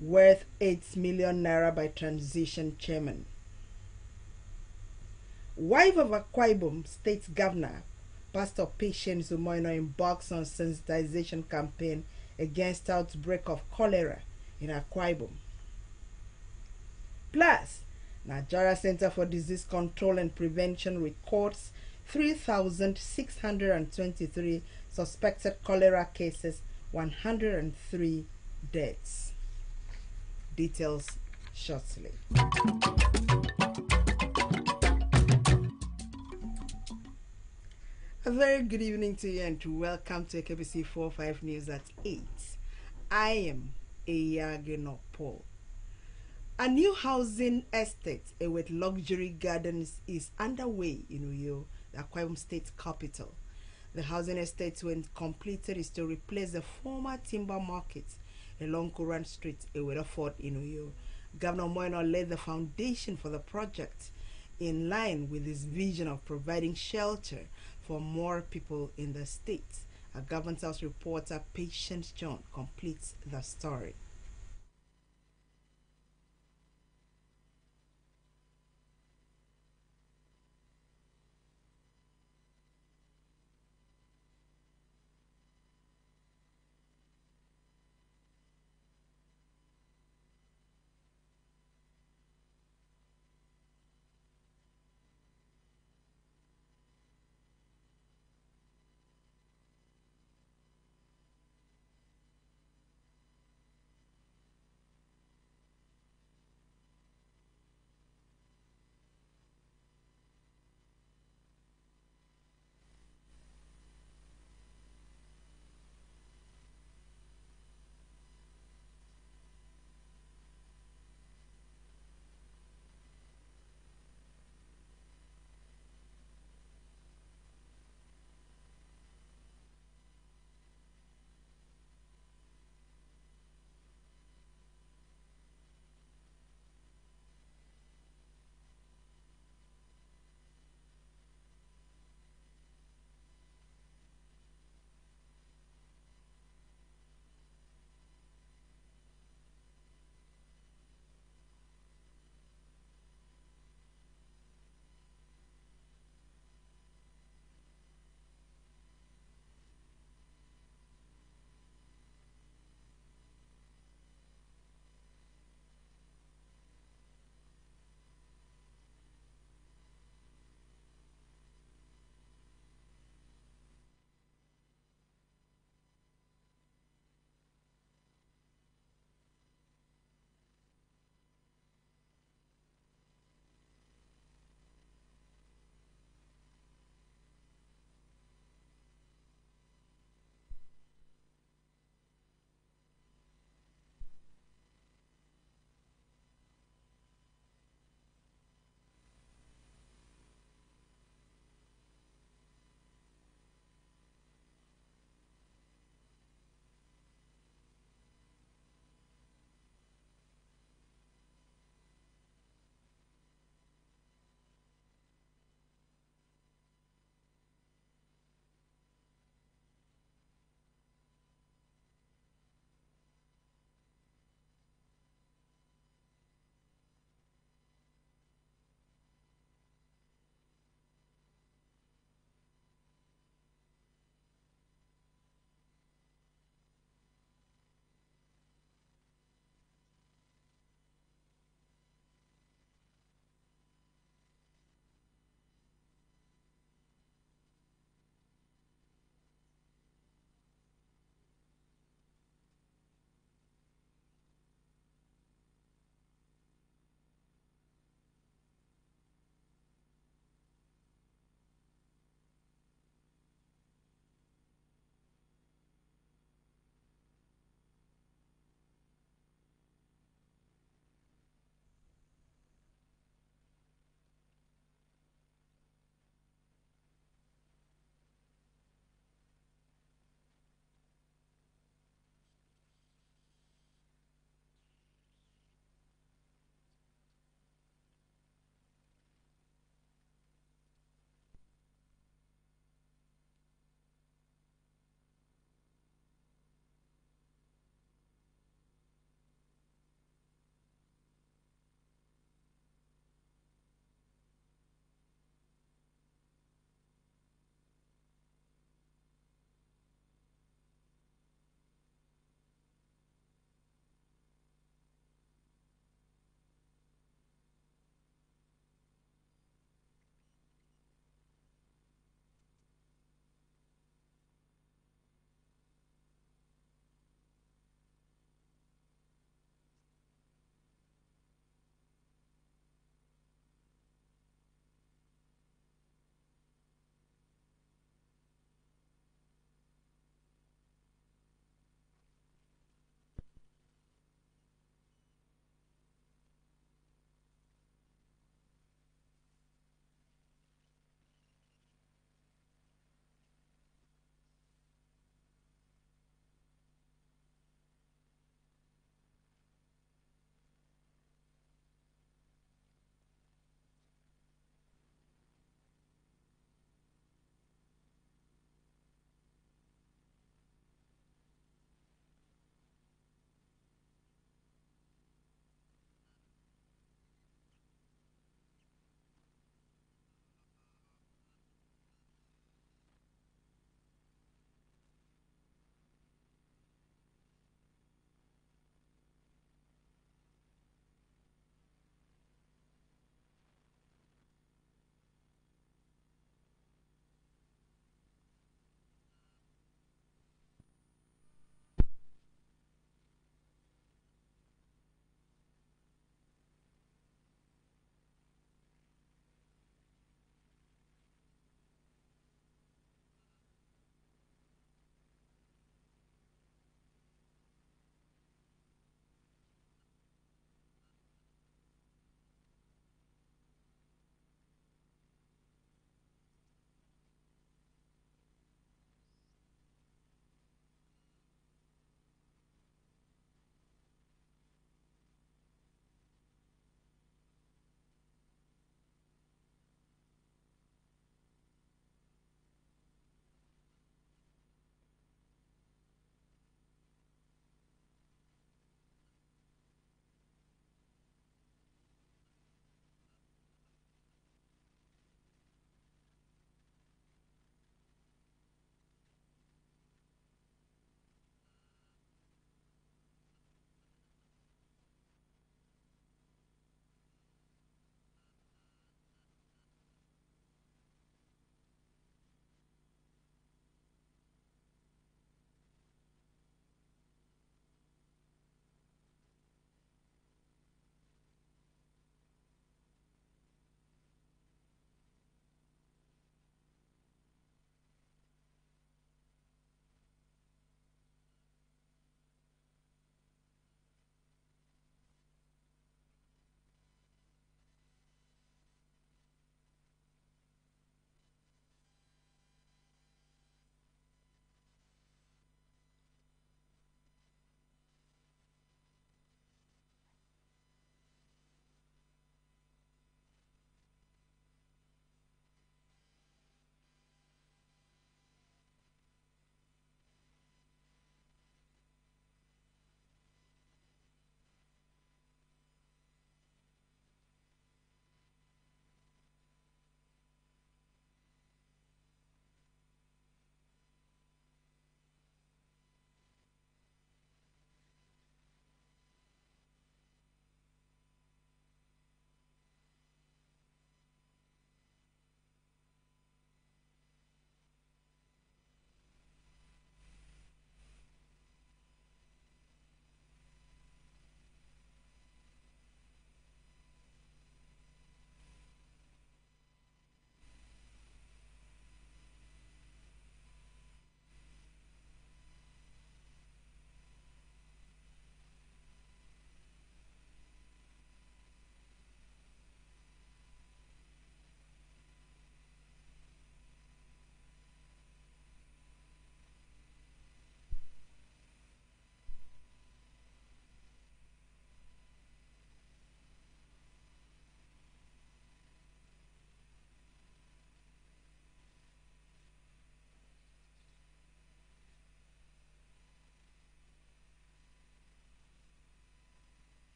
worth 8 million naira by transition chairman. Wife of Akwa Ibom State Governor, Pastor Patience Umoino embarks on sensitization campaign against outbreak of cholera in Akwa Ibom. Plus, Nigeria Center for Disease Control and Prevention records 3,623 suspected cholera cases, 103 deaths. Details shortly. A very good evening to you and welcome to Akbc 45 News at 8. I am Eyageno Paul. A new housing estate with luxury gardens is underway in Uyo, the Akwa Ibom State capital. The housing estate, when completed, is to replace the former timber market along Koran Street, Fort in Uyo. Governor Moino laid the foundation for the project in line with his vision of providing shelter for more people in the state. A Government House reporter, Patience John, completes the story.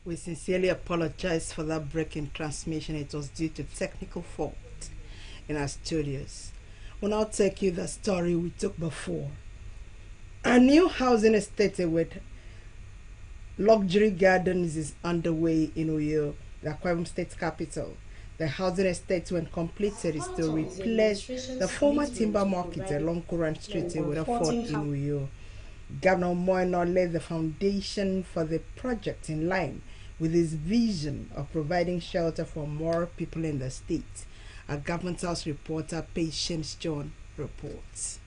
We sincerely apologize for that break in transmission. It was due to technical fault in our studios. We'll now take you the story we took before. A new housing estate with luxury gardens is underway in Uyo, the Akwa Ibom state capital. The housing estate, when completed, is to replace the former timber market along Koran Street with a fort in Uyo. Governor Moeno laid the foundation for the project in line with his vision of providing shelter for more people in the state. A Government House reporter, Patience John, reports.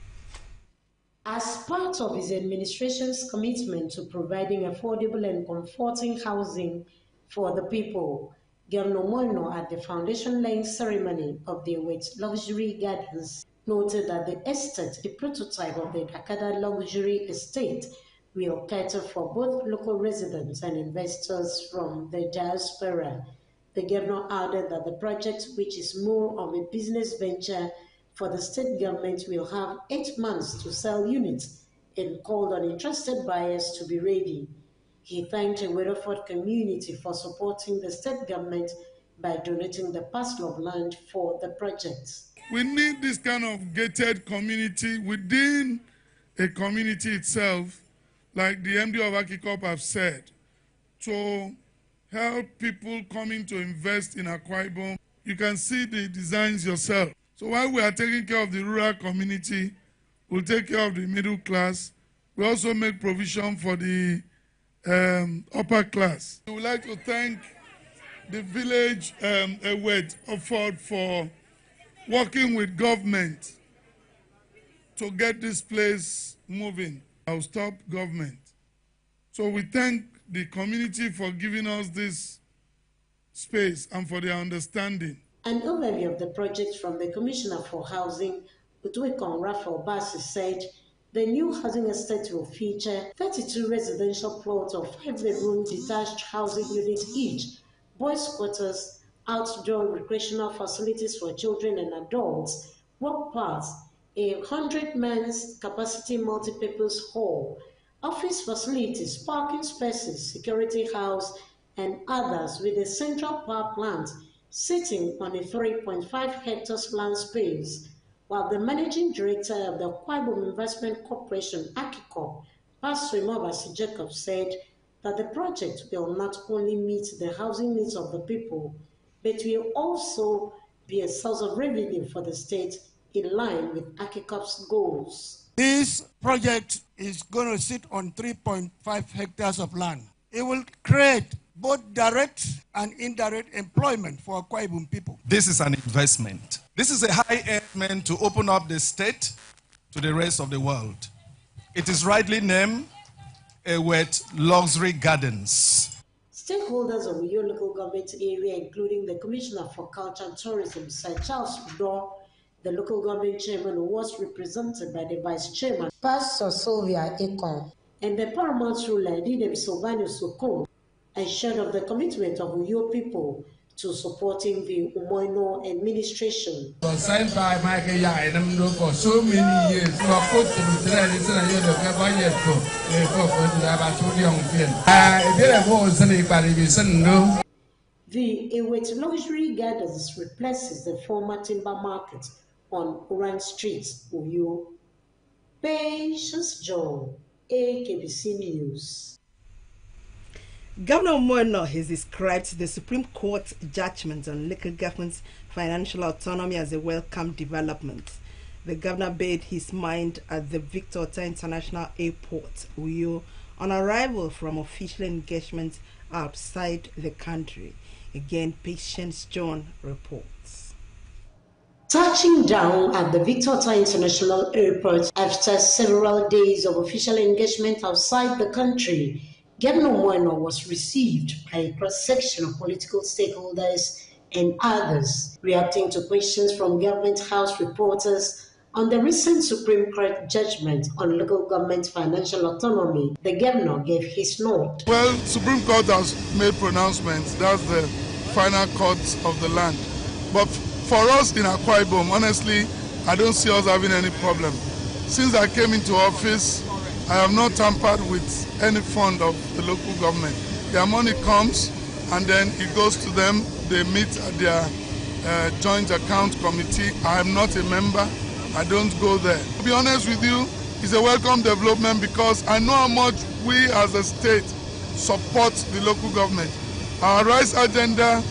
As part of his administration's commitment to providing affordable and comforting housing for the people, Governor Moeno at the foundation-laying ceremony of the Luxury Gardens noted that the estate, the prototype of the Akada luxury estate, will cater for both local residents and investors from the diaspora. The governor added that the project, which is more of a business venture for the state government, will have 8 months to sell units and called on interested buyers to be ready. He thanked the Weatherford community for supporting the state government by donating the parcel of land for the project. We need this kind of gated community within a community itself, like the MD of Akicop have said, to help people coming to invest in Akwa Ibom. You can see the designs yourself. So while we are taking care of the rural community, we'll take care of the middle class. We also make provision for the upper class. We would like to thank the village Ewed Afford for working with government to get this place moving. I'll stop government. So we thank the community for giving us this space and for their understanding. An overview of the project from the Commissioner for Housing, Utwekon Raphael Bassi, said the new housing estate will feature 32 residential plots of 5-bedroom detached housing units each, boys' quarters, outdoor recreational facilities for children and adults, work paths, a 100-man capacity multi-purpose hall, office facilities, parking spaces, security house, and others, with a central power plant sitting on a 3.5 hectares land space. While the managing director of the Akwa Ibom Investment Corporation, Akicop, Pastor Imobasi Jacob, said that the project will not only meet the housing needs of the people, but will also be a source of revenue for the state in line with Akicop's goals. This project is going to sit on 3.5 hectares of land. It will create both direct and indirect employment for Akwa Ibom people. This is an investment. This is a high investment to open up the state to the rest of the world. It is rightly named Ewed Luxury Gardens. Stakeholders of your local government area, including the Commissioner for Culture and Tourism, Sir Charles Udo, the local government chairman, who was represented by the vice chairman, Pastor Sylvia Ekon, and the paramount ruler, Didem Sylvanus Okon, assured of the commitment of Uyo people to supporting the Umoino administration. Signed by Michael Yainam for so many years. The Ewed Luxury Gardens replaces the former timber market on Oran Street, Uyo. Patience John, Akbc News. Governor Moeno has described the Supreme Court judgment on local government's financial autonomy as a welcome development. The governor bade his mind at the Victor Ota International Airport, Uyo, on arrival from official engagements outside the country. Again, Patience John reports. Touching down at the Victor International Airport after several days of official engagement outside the country, Governor Moeno was received by a cross-section of political stakeholders and others. Reacting to questions from Government House reporters on the recent Supreme Court judgment on local government financial autonomy, the governor gave his note. Well, Supreme Court has made pronouncements. That's the final court of the land. But for us in Akwa Ibom, honestly, I don't see us having any problem. Since I came into office, I have not tampered with any fund of the local government. Their money comes and then it goes to them. They meet at their joint account committee. I am not a member. I don't go there. To be honest with you, it's a welcome development because I know how much we as a state support the local government. Our rice agenda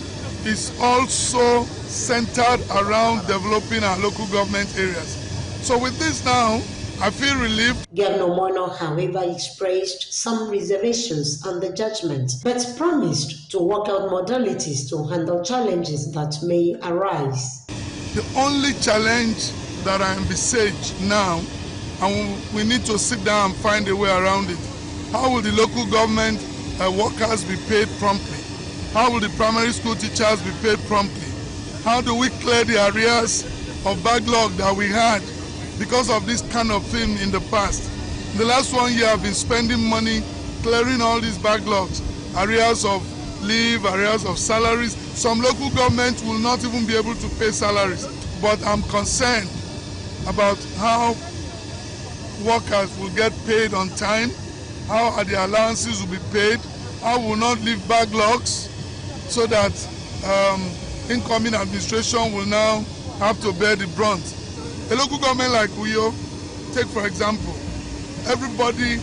is also centered around developing our local government areas. So with this now, I feel relieved. Governor Moeno, however, expressed some reservations on the judgment, but promised to work out modalities to handle challenges that may arise. The only challenge that I envisage now, and we need to sit down and find a way around it. How will the local government workers be paid promptly? How will the primary school teachers be paid promptly? How do we clear the arrears of backlog that we had because of this kind of thing in the past? In the last 1 year, I've been spending money clearing all these backlogs, arrears of leave, arrears of salaries. Some local governments will not even be able to pay salaries. But I'm concerned about how workers will get paid on time, how the allowances will be paid, how we will not leave backlogs so that incoming administration will now have to bear the brunt. A local government like Uyo, take for example, everybody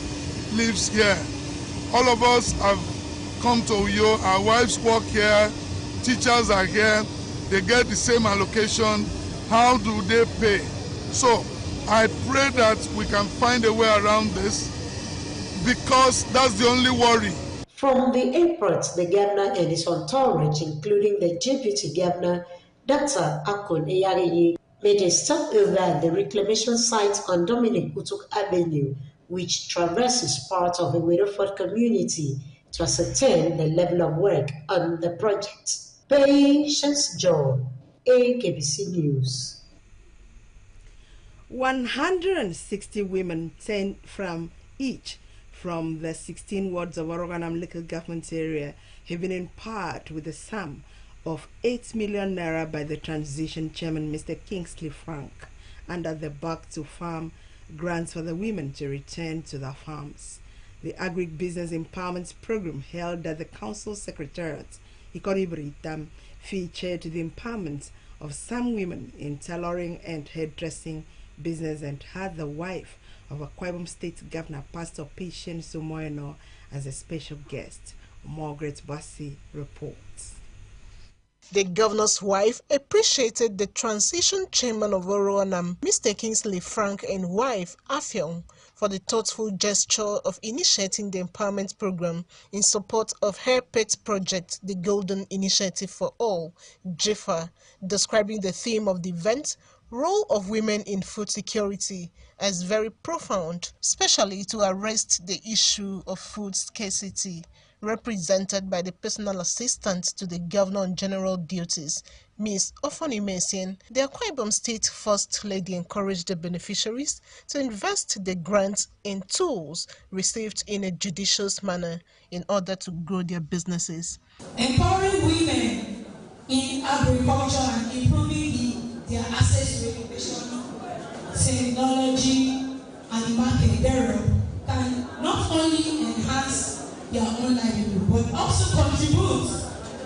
lives here. All of us have come to Uyo, our wives work here, teachers are here, they get the same allocation. How do they pay? So I pray that we can find a way around this because that's the only worry. From the airport, the governor and his entourage, including the deputy governor, Dr. Akon Eyareye, made a stopover at the reclamation site on Dominic Utuk Avenue, which traverses part of the Widowford community, to ascertain the level of work on the project. Patience John, Akbc News. 160 women, 10 from each from the 16 wards of Oroganam local government area, have been empowered with a sum of 8 million naira by the transition chairman, Mr. Kingsley Frank, under the Back to Farm grants for the women to return to their farms. The Agri-Business Empowerment Program held at the Council Secretariat, Ikoribritam, featured the empowerment of some women in tailoring and hairdressing business and had the wife of Akwa Ibom State Governor, Pastor Patience Moeno, as a special guest. Margaret Bassi reports. The governor's wife appreciated the transition chairman of Oroanam, Mr. Kingsley Frank, and wife, Afyong, for the thoughtful gesture of initiating the empowerment program in support of her pet project, the Golden Initiative for All, JIFA, describing the theme of the event, Role of Women in Food Security, as very profound, especially to arrest the issue of food scarcity. Represented by the personal assistant to the governor on general duties, Ms. Ofoni Messian, the Akwa Ibom State First Lady encouraged the beneficiaries to invest the grants in tools received in a judicious manner in order to grow their businesses. Empowering women in agriculture and improving their access to education, technology, and the market thereof can not only enhance their own livelihood, but also contribute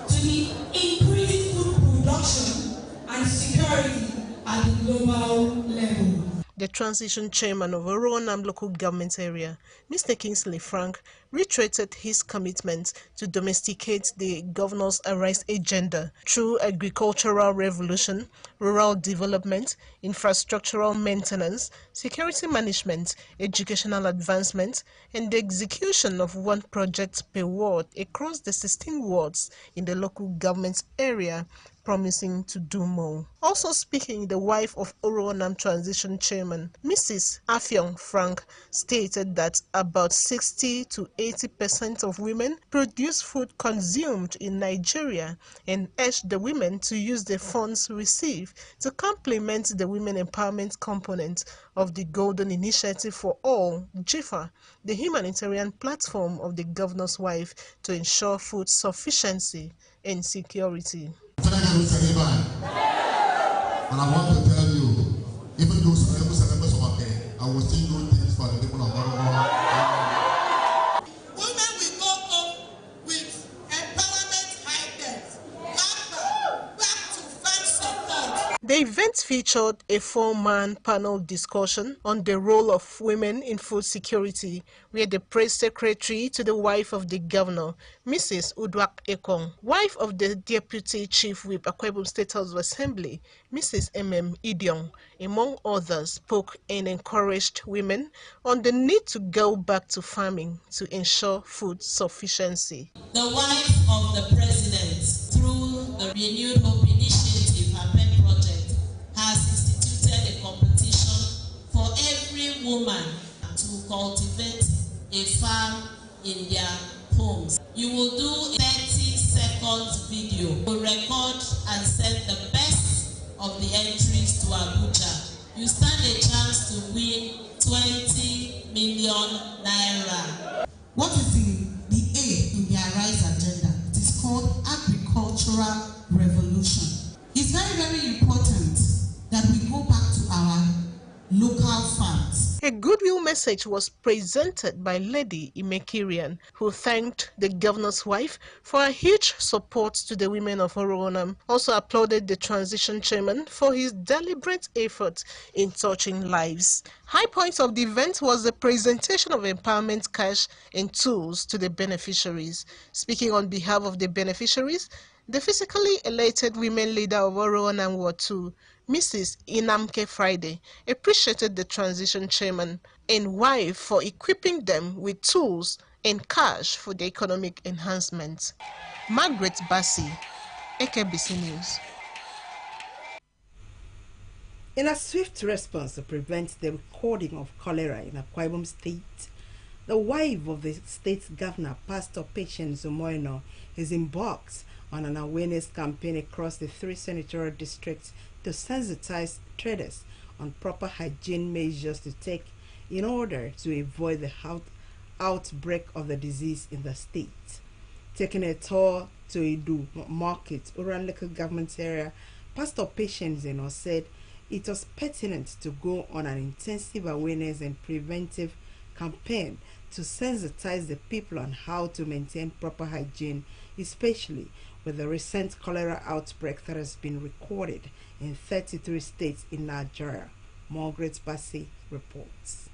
to the increased food production and security at the global level. The transition chairman of Oroanam local government area, Mr. Kingsley Frank, reiterated his commitment to domesticate the governor's Arise agenda through agricultural revolution, rural development, infrastructural maintenance, security management, educational advancement, and the execution of one project per ward across the 16 wards in the local government area, promising to do more. Also speaking, the wife of Oroonam Transition Chairman, Mrs. Afyong Frank, stated that about 60 to 80% of women produce food consumed in Nigeria and urged the women to use the funds received to complement the women empowerment component of the Golden Initiative for All, GIFA, the humanitarian platform of the governor's wife to ensure food sufficiency and security. And I want to tell you, even though some members of our day, I will still do things for the people of Oromo. Women will go home with empowerment items, back to firm support. The event featured a 4-man panel discussion on the role of women in food security, where the press secretary to the wife of the governor, Mrs. Udwak Ekong, wife of the deputy chief whip Akbc State House of Assembly, Mrs. M.M. Idiong, among others, spoke and encouraged women on the need to go back to farming to ensure food sufficiency. The wife of the president, through the Renewed Hope Initiative, her pet project, has instituted a competition for every woman to cultivate a farm in their homes. You will do a 30-second video. You will record and send the best of the entries to Abuja. You stand a chance to win 20 million naira. What is the A in the Arise agenda? It is called agricultural revolution. It's very, very important that we go back to our local farms. A goodwill message was presented by Lady Imekirian, who thanked the governor's wife for her huge support to the women of Oroonam. Also applauded the transition chairman for his deliberate effort in touching lives. High point of the event was the presentation of empowerment cash and tools to the beneficiaries. Speaking on behalf of the beneficiaries, the physically elated women leader of Oroonam Ward 2, Mrs. Inamke Friday, appreciated the transition chairman and wife for equipping them with tools and cash for the economic enhancement. Margaret Bassi, Akbc News. In a swift response to prevent the recording of cholera in Akwa State, the wife of the state's governor, Pastor Patience Omoino, is embarked on an awareness campaign across the 3 senatorial districts to sensitize traders on proper hygiene measures to take in order to avoid the outbreak of the disease in the state. Taking a tour to Edu Market, Uran local government area, Pastor Patience said it was pertinent to go on an intensive awareness and preventive campaign to sensitize the people on how to maintain proper hygiene, especially with the recent cholera outbreak that has been recorded in 33 states in Nigeria. Margaret Bassi reports.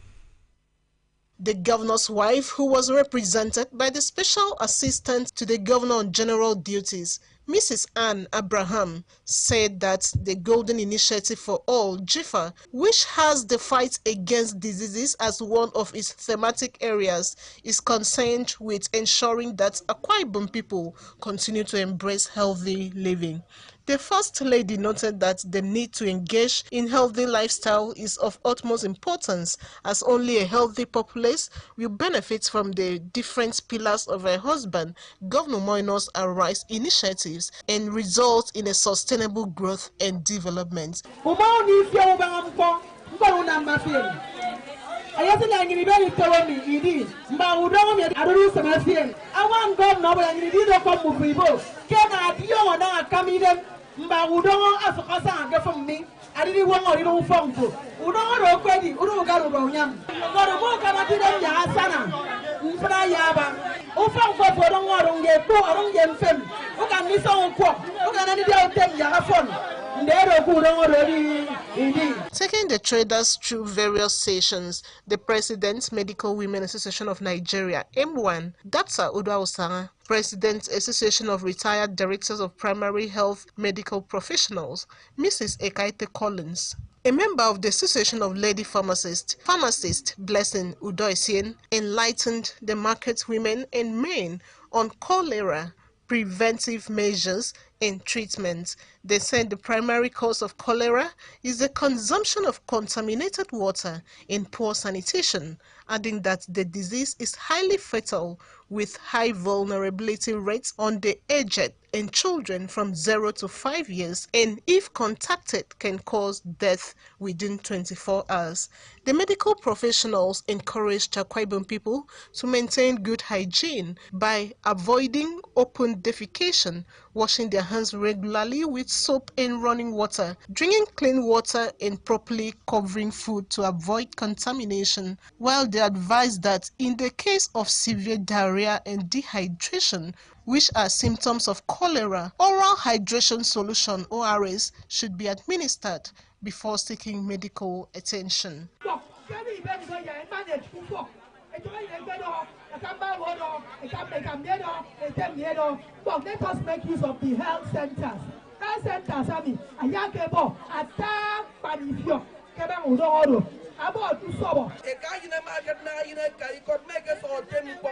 The governor's wife, who was represented by the special assistant to the governor on general duties, Mrs. Anne Abraham, said that the Golden Initiative for All, GIFA, which has the fight against diseases as one of its thematic areas, is concerned with ensuring that Akwa Ibom people continue to embrace healthy living. The First Lady noted that the need to engage in healthy lifestyle is of utmost importance, as only a healthy populace will benefit from the different pillars of her husband, Governor Moino's Arise initiatives, and result in a sustainable growth and development. Mba udongo asokasa age from me. Adidi wongo ino ufongfo. Udongo ro kwedi, udongo garu ro nyam. Garu mo kama tide ya asana. Mfra yaba. Ufongfo udongo ro nge po ro nge mfem. Uka miso unko. Uka nani dia utem ya afon. Taking the traders through various sessions, the President, Medical Women Association of Nigeria, M1, Dr. Uda Osanga, President, Association of Retired Directors of Primary Health Medical Professionals, Mrs. Ekaite Collins, a member of the Association of Lady Pharmacists, Blessing Udoisien, enlightened the market women and men on cholera, preventive measures and treatment. They said the primary cause of cholera is the consumption of contaminated water and poor sanitation, adding that the disease is highly fatal with high vulnerability rates on the aged and children from 0 to 5 years, and if contacted can cause death within 24 hours. The medical professionals encouraged Akwa Ibom people to maintain good hygiene by avoiding open defecation, washing their hands regularly with soap and running water, drinking clean water and properly covering food to avoid contamination, while they advised that in the case of severe diarrhea and dehydration, which are symptoms of cholera, oral hydration solution ORS should be administered before seeking medical attention. Let us make use of the health centers. Health centers, I mean, attack Panifio, about to sober. A guy in a market now, you know, you could make us all 10 people.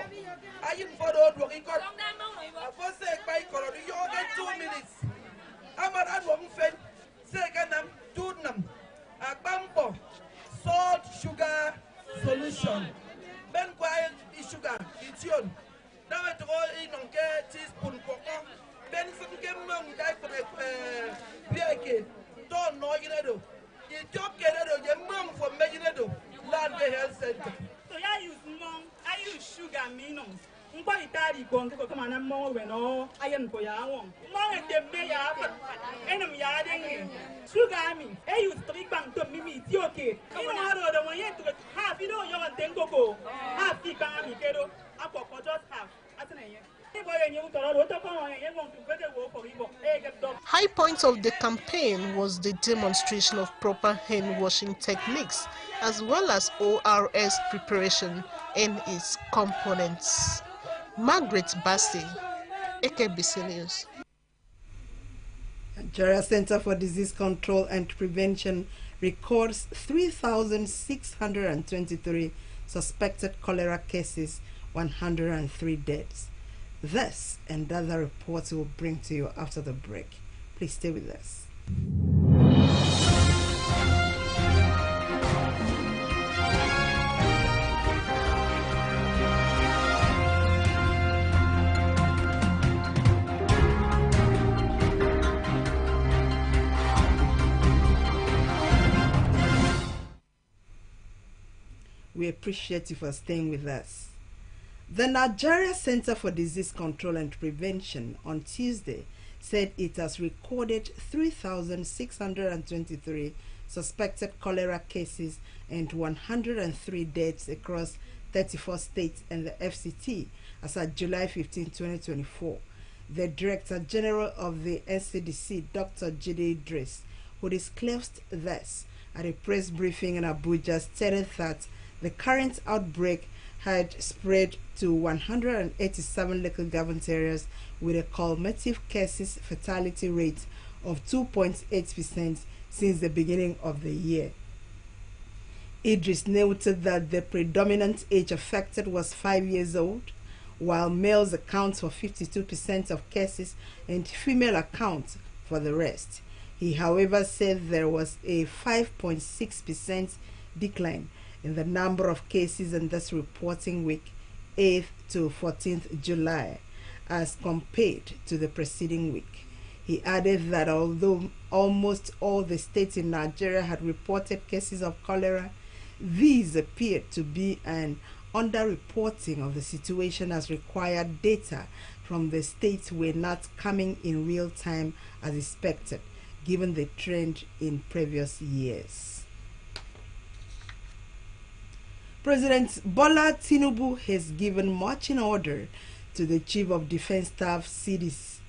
I didn't follow what he got. I first say, by color, you get 2 minutes. I'm at one fan, second, two them. A bumper, salt, sugar solution. Ben quiet is sugar, it's your. Now I throw in on teaspoon cocoa. Ben some game on die for the don't know you know. You talk your mom for making it land the health center. So I use mom, I use sugar minimum. Nobody daddy going to come on more when all I am for your own. More at the mayor, and I'm yarding. Sugar, I mean, I use 3 pounds to me, it's okay. You know how the one yet to half, you know, you're a tango go. Half the family, kiddo, up for just half. High point of the campaign was the demonstration of proper hand washing techniques as well as ORS preparation and its components. Margaret Bassey, Akbc News. Nigeria Center for Disease Control and Prevention records 3,623 suspected cholera cases, 103 deaths. This and other reports we'll bring to you after the break. Please stay with us. We appreciate you for staying with us. The Nigeria Center for Disease Control and Prevention on Tuesday said it has recorded 3,623 suspected cholera cases and 103 deaths across 34 states and the FCT as of July 15, 2024. The Director General of the NCDC, Dr. Jide Idris, who disclosed this at a press briefing in Abuja, stated that the current outbreak had spread to 187 local government areas with a cumulative cases fatality rate of 2.8% since the beginning of the year. Idris noted that the predominant age affected was 5 years old, while males account for 52% of cases and female account for the rest. He, however, said there was a 5.6% decline in the number of cases in this reporting week, 8th to 14th July, as compared to the preceding week. He added that although almost all the states in Nigeria had reported cases of cholera, these appeared to be an underreporting of the situation as required data from the states were not coming in real time as expected, given the trend in previous years. President Bola Tinubu has given marching order to the Chief of Defense Staff CDS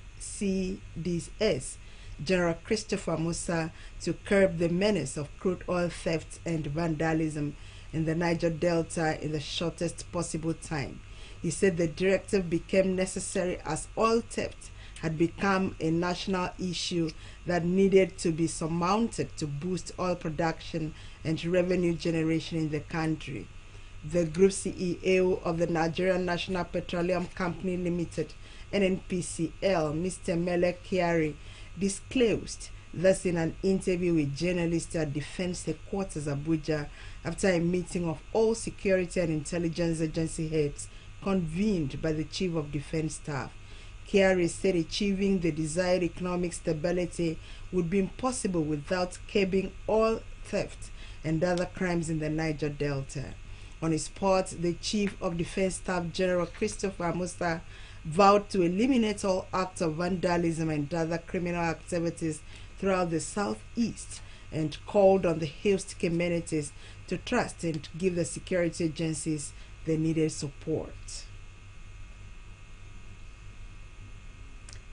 General Christopher Musa to curb the menace of crude oil theft and vandalism in the Niger Delta in the shortest possible time. He said the directive became necessary as oil theft had become a national issue that needed to be surmounted to boost oil production and revenue generation in the country. The group CEO of the Nigerian National Petroleum Company Limited, NNPCL, Mr. Mele Kyari, disclosed this in an interview with journalists at Defense Headquarters Abuja after a meeting of all security and intelligence agency heads convened by the Chief of Defense Staff. Kyari said achieving the desired economic stability would be impossible without curbing oil theft and other crimes in the Niger Delta. On his part, the Chief of Defense Staff, General Christopher Musa, vowed to eliminate all acts of vandalism and other criminal activities throughout the southeast and called on the host communities to trust and give the security agencies the needed support.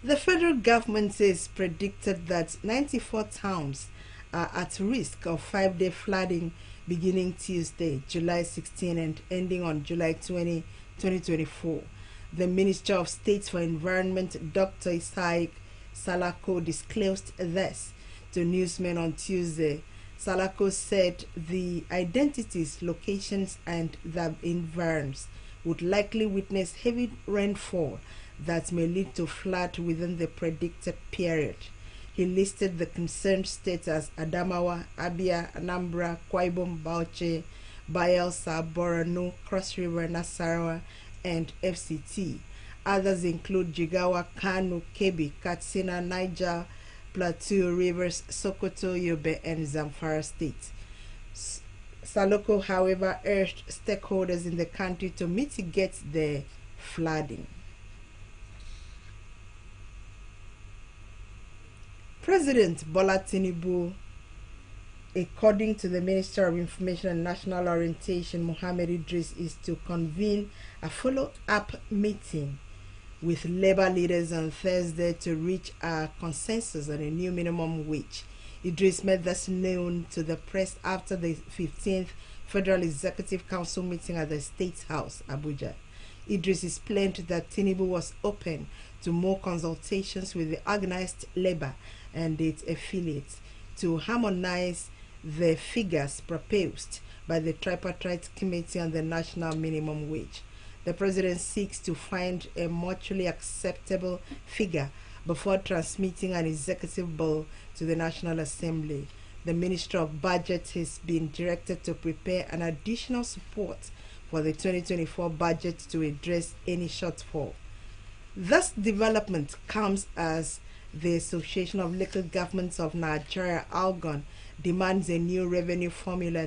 The federal government says predicted that 94 towns are at risk of 5-day flooding beginning Tuesday, July 16 and ending on July 20, 2024. The Minister of State for Environment, Dr. Isaac Salako, disclosed this to newsmen on Tuesday. Salako said the identities, locations, and the environs would likely witness heavy rainfall that may lead to flood within the predicted period. He listed the concerned states as Adamawa, Abia, Anambra, Akwa Ibom, Bauchi, Bayelsa, Borno, Cross River, Nasarawa, and FCT. Others include Jigawa, Kano, Kebbi, Katsina, Niger, Plateau, Rivers, Sokoto, Yobe, and Zamfara states. Saloko, however, urged stakeholders in the country to mitigate the flooding. President Bola Tinubu, according to the Minister of Information and National Orientation, Mohammed Idris, is to convene a follow-up meeting with labor leaders on Thursday to reach a consensus on a new minimum wage. Idris made this known to the press after the 15th Federal Executive Council meeting at the State House, Abuja. Idris explained that Tinubu was open to more consultations with the organized labor and its affiliates to harmonize the figures proposed by the Tripartite Committee on the National Minimum Wage. The President seeks to find a mutually acceptable figure before transmitting an executive bill to the National Assembly. The Minister of Budget has been directed to prepare an additional support for the 2024 budget to address any shortfall. This development comes as the Association of Local Governments of Nigeria, ALGON, demands a new revenue formula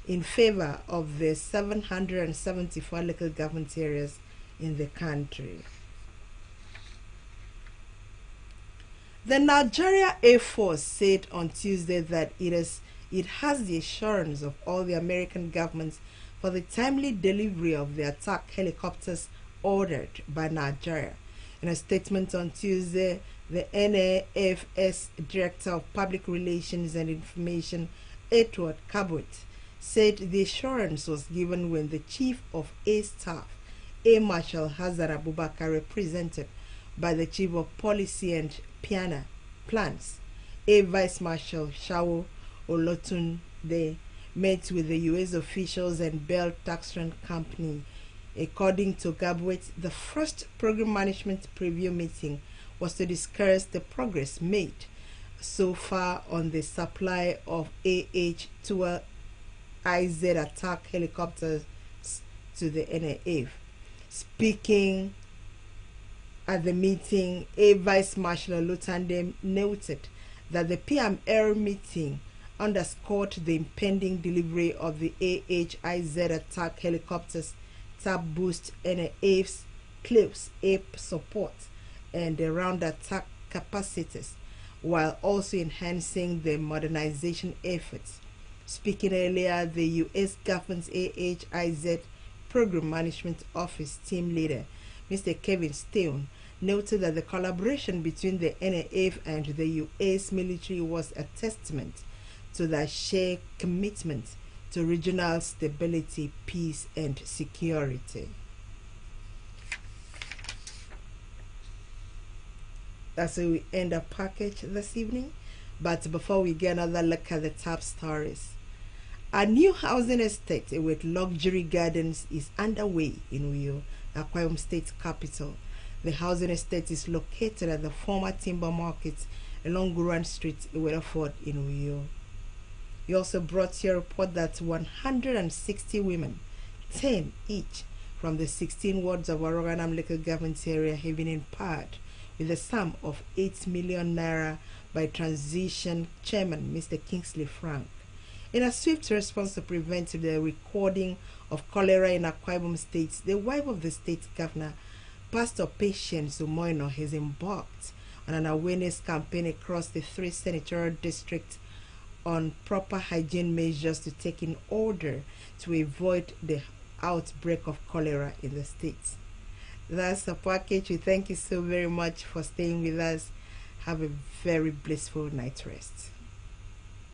in favor of the 774 local government areas in the country. The Nigeria Air Force said on Tuesday that it has the assurance of all the American governments for the timely delivery of the attack helicopters ordered by Nigeria. In a statement on Tuesday, the NAFS Director of Public Relations and Information, Edward Cabot, said the assurance was given when the Chief of Air Staff, Air Marshal Hassan Abubakar, represented by the Chief of Policy and Plans, Air Vice Marshal Shawo Olotunde, met with the U.S. officials and Bell Textron Company. According to Gabwet, the first program management preview meeting was to discuss the progress made so far on the supply of AH-12IZ attack helicopters to the NAF. Speaking at the meeting, Air Vice Marshal Olutande noted that the PM Air meeting underscored the impending delivery of the AH-IZ attack helicopters to boost NAF's close air support and around attack capacities, while also enhancing the modernization efforts. Speaking earlier, the U.S. government's AH-IZ Program Management Office team leader, Mr. Kevin Stone, noted that the collaboration between the NAF and the US military was a testament to their shared commitment to regional stability, peace, and security. That's how we end our package this evening. But before we get another look at the top stories, a new housing estate with luxury gardens is underway in Uyo, Akwa Ibom State capital. The housing estate is located at the former timber market along Guran Street, Iweraford in Uyo. We also brought you a report that 160 women, 10 each, from the 16 wards of Oroganam local government area have been empowered with a sum of 8 million naira by Transition Chairman Mr. Kingsley Frank. In a swift response to prevent the recording of cholera in Akwa Ibom State, the wife of the state governor, Pastor Patience Umoino, has embarked on an awareness campaign across the 3 senatorial districts on proper hygiene measures to take in order to avoid the outbreak of cholera in the state. That's the package. We thank you so very much for staying with us. Have a very blissful night rest.